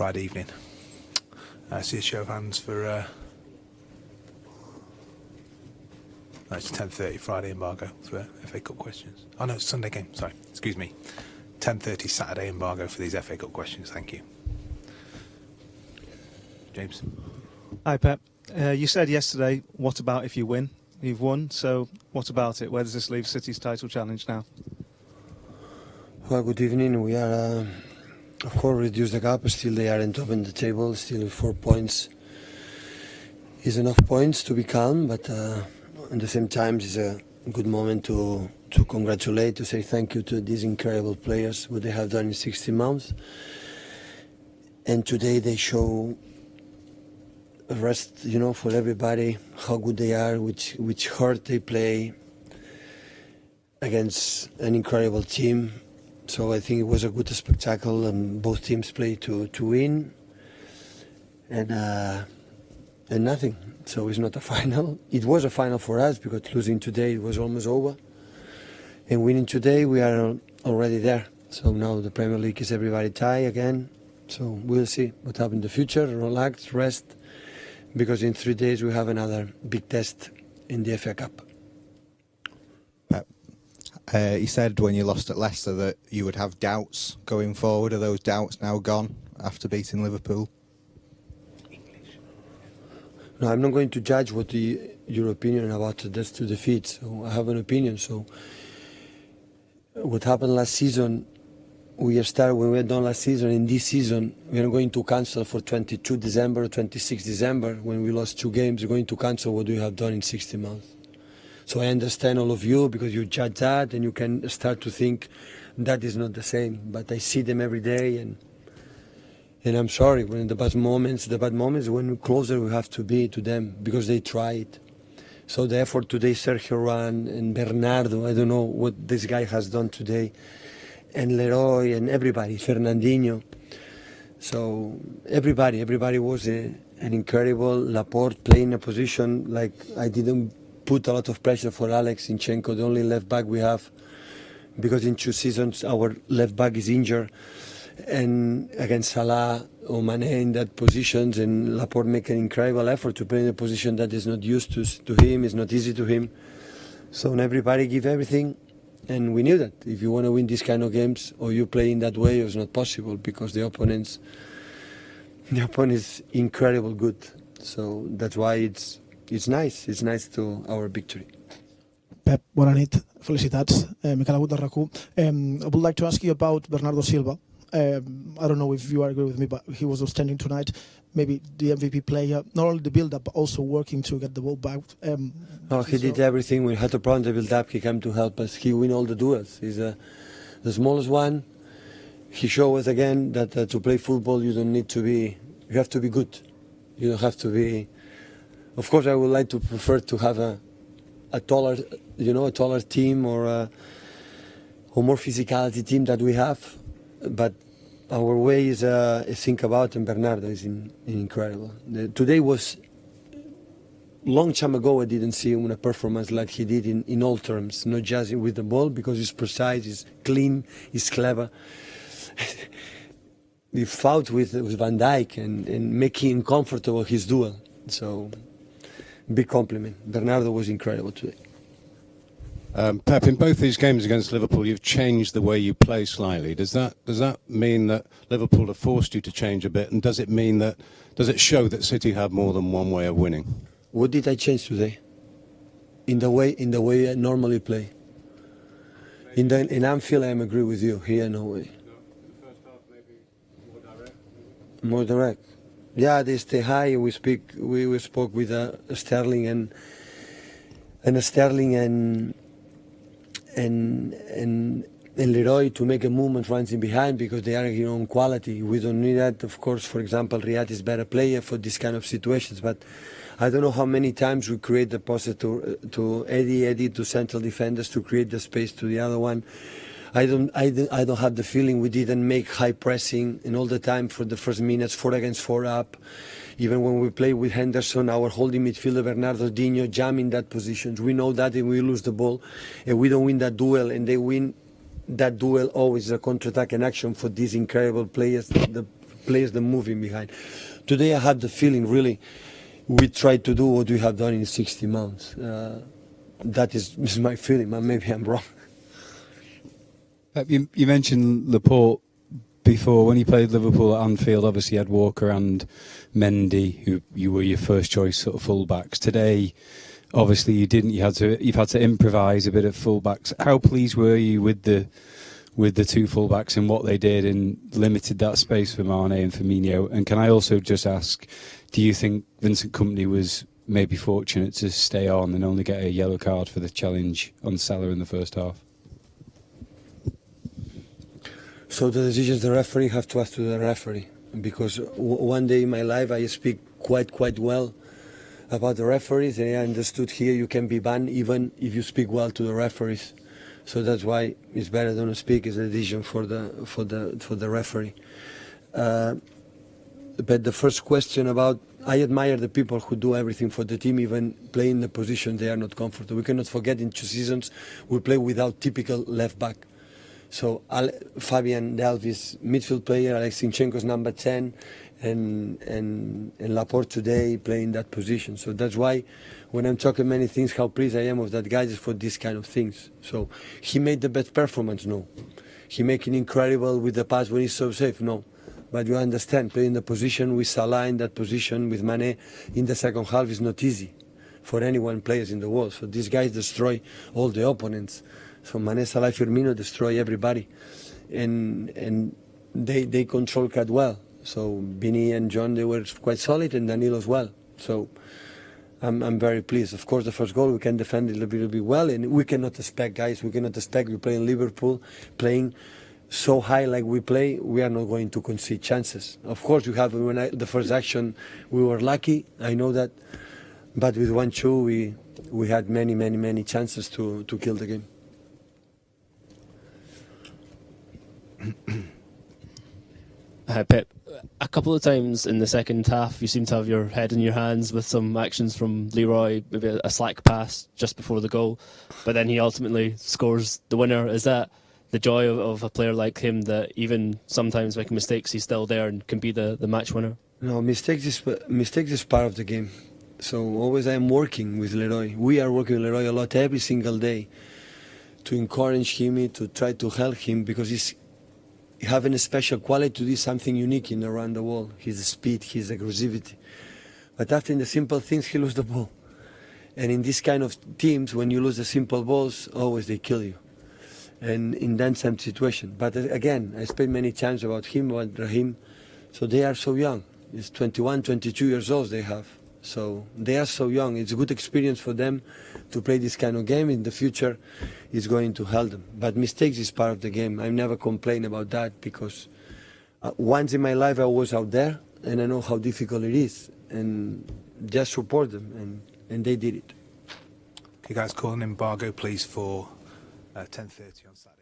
Friday evening. See a show of hands for... No, it's 10:30 Friday embargo for FA Cup questions. Oh no, it's Sunday game, sorry, excuse me. 10:30 Saturday embargo for these FA Cup questions, thank you. James. Hi Pep. You said yesterday, what about if you win? You've won, so what about it? Where does this leave City's title challenge now? Well, good evening. We are, of course, reduced the gap. Still they are on top in the table, still 4 points. Is enough points to be calm, but at the same time, it's a good moment to congratulate, to say thank you to these incredible players, what they have done in 16 months. And today they show a rest, for everybody, how good they are, which heart they play against an incredible team. So I think it was a good spectacle, and both teams played to win. And nothing. So it's not a final. It was a final for us because losing today it was almost over. And winning today we are already there. So now the Premier League is everybody tie again. So we'll see what happens in the future. Relax, rest, because in 3 days we have another big test in the FA Cup. Pep, you said when you lost at Leicester that you would have doubts going forward. Are those doubts now gone after beating Liverpool? No, I'm not going to judge what your opinion about this to defeat. So I have an opinion. So what happened last season, when we were done last season, in this season, we are going to cancel for 22 December, 26 December, when we lost 2 games, we're going to cancel what we have done in 60 months. So I understand all of you because you judge that and you can start to think that is not the same. But I see them every day and I'm sorry, when the bad moments, when we're closer we have to be to them because they tried. So the effort today, Sergio and Bernardo, I don't know what this guy has done today, and Leroy and everybody, Fernandinho. So everybody was an incredible. Laporte playing a position like I didn't put a lot of pressure for Alex Zinchenko, the only left back we have, because in 2 seasons our left back is injured. And against Salah or Mane in that positions, and Laporte make an incredible effort to play in a position that is not used to him, is not easy to him. So everybody give everything, and we knew that if you want to win these kind of games or you play in that way, it's not possible because the opponent is incredible good. So that's why it's nice to our victory. Pep, bona nit, felicitats. Miquel Agut de RAC1. I would like to ask you about Bernardo Silva. I don't know if you agree with me, but he was outstanding tonight. Maybe the MVP player, not only the build-up, but also working to get the ball back. No, he did everything. We had a problem to build up. He came to help us. He win all the duels. He's the smallest one. He showed us again that to play football, you don't need to be. You have to be good. You don't have to be. Of course, I would like to prefer to have a taller team or more physicality team that we have. But our way is think about, and Bernardo is incredible. Today was long time ago. I didn't see him in a performance like he did in all terms, not just with the ball, because he's precise, he's clean, he's clever. He fought with Van Dijk and making him comfortable his duel. So big compliment. Bernardo was incredible today. Pep, in both these games against Liverpool, you've changed the way you play slightly. Does that mean that Liverpool have forced you to change a bit? And does it show that City have more than one way of winning? What did I change today? In the way I normally play. In Anfield, I agree with you. Here, no way. No, in the first half, maybe more direct. More direct. Yeah, they stay high. We spoke with Sterling and Leroy to make a movement runs in behind because they are on quality. We don't need that. Of course, for example, Riyad is better player for this kind of situations, but I don't know how many times we create the posse to Eddie to central defenders to create the space to the other one. I don't have the feeling we didn't make high pressing and all the time for the first minutes, 4 against 4 up. Even when we play with Henderson, our holding midfielder Bernardinho jam in that position. We know that and we lose the ball and we don't win that duel, and they win that duel always a counter-attack and action for these incredible players, the players that moving behind. Today I have the feeling really we tried to do what we have done in 60 months. That is my feeling, but maybe I'm wrong. Pep, you mentioned Laporte before. When you played Liverpool at Anfield, obviously you had Walker and Mendy, who you were your first choice sort of fullbacks. Today, obviously you didn't. You've had to improvise a bit at fullbacks. How pleased were you with the two fullbacks and what they did and limited that space for Mane and Firmino? And can I also just ask, do you think Vincent Kompany was maybe fortunate to stay on and only get a yellow card for the challenge on Salah in the first half? So the decisions the referee have to ask to the referee, because one day in my life I speak quite well about the referees, and I understood here you can be banned even if you speak well to the referees. So that's why it's better don't speak. It's a decision for the referee. But the first question about, I admire the people who do everything for the team, even playing the position they are not comfortable. We cannot forget in 2 seasons we play without typical left back. So Fabian Delph midfield player, Alex Zinchenko's number 10, and Laporte today playing that position. So that's why when I'm talking many things, how pleased I am of that guy is for these kind of things. So he made the best performance, no. He making incredible with the pass when he's so safe, no. But you understand, playing the position with Salah in that position, with Mane in the second half is not easy for anyone players in the world. So these guys destroy all the opponents. So Mane, Salah, Firmino destroy everybody, and they control Cat well. So Bini and John, they were quite solid, and Danilo as well. So I'm very pleased. Of course, the first goal we can defend it a little bit well, and we cannot expect, guys. We cannot expect we play in Liverpool, playing so high like we play. We are not going to concede chances. Of course, you have the first action we were lucky. I know that, but with 1-2 we had many chances to kill the game. Pep, a couple of times in the second half you seem to have your head in your hands with some actions from Leroy, maybe a slack pass just before the goal, but then he ultimately scores the winner. Is that the joy of a player like him, that even sometimes making mistakes he's still there and can be the match winner? No, mistakes is part of the game. So always I am working with Leroy. We are working with Leroy a lot every single day to encourage him, to try to help him, because he's having a special quality to do something unique in around the world. His speed, his aggressivity. But after in the simple things, he loses the ball. And in this kind of teams, when you lose the simple balls, always they kill you. And in that same situation. But again, I spent many times about him, about Raheem. So they are so young. It's 21, 22 years old they have. So they are so young. It's a good experience for them to play this kind of game. In the future, it's going to help them. But mistakes is part of the game. I never complain about that, because once in my life I was out there and I know how difficult it is, and just support them, and they did it. Okay, guys, call an embargo, please, for 10:30 on Saturday.